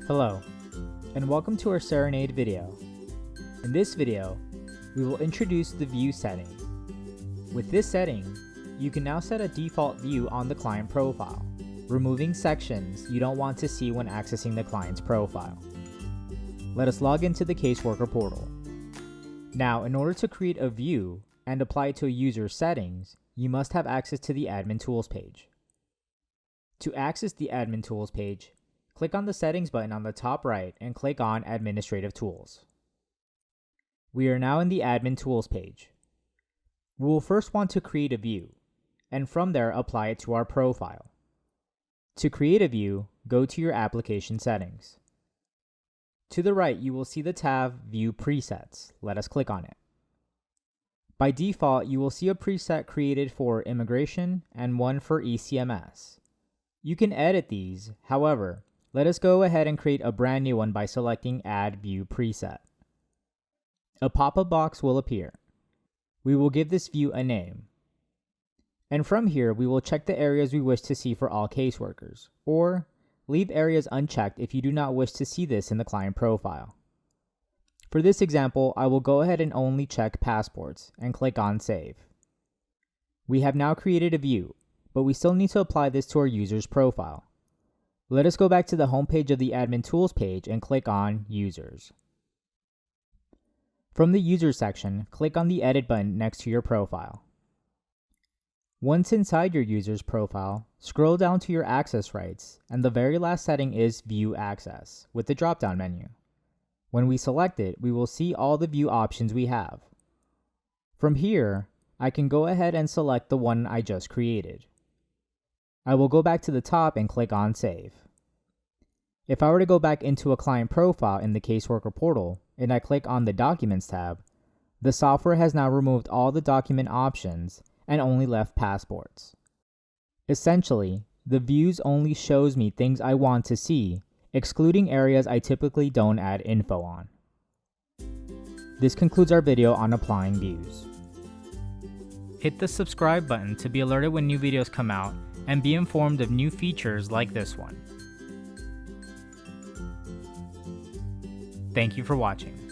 Hello, and welcome to our Cerenade video. In this video, we will introduce the view setting. With this setting, you can now set a default view on the client profile, removing sections you don't want to see when accessing the client's profile. Let us log into the caseworker portal. Now, in order to create a view and apply it to a user's settings, you must have access to the Admin Tools page. To access the Admin Tools page, click on the Settings button on the top right and click on Administrative Tools. We are now in the Admin Tools page. We will first want to create a view, and from there apply it to our profile. To create a view, go to your application settings. To the right, you will see the tab View Presets. Let us click on it. By default, you will see a preset created for immigration and one for eCMS. You can edit these, however, let us go ahead and create a brand new one by selecting Add View Preset. A pop-up box will appear. We will give this view a name. And from here, we will check the areas we wish to see for all caseworkers, or leave areas unchecked if you do not wish to see this in the client profile. For this example, I will go ahead and only check passports and click on Save. We have now created a view, but we still need to apply this to our user's profile. Let us go back to the home page of the Admin Tools page and click on Users. From the Users section, click on the Edit button next to your profile. Once inside your user's profile, scroll down to your access rights, and the very last setting is View Access with the drop-down menu. When we select it, we will see all the view options we have. From here, I can go ahead and select the one I just created. I will go back to the top and click on Save. If I were to go back into a client profile in the caseworker portal and I click on the Documents tab, the software has now removed all the document options and only left passports. Essentially, the views only shows me things I want to see, excluding areas I typically don't add info on. This concludes our video on applying views. Hit the subscribe button to be alerted when new videos come out and be informed of new features like this one. Thank you for watching.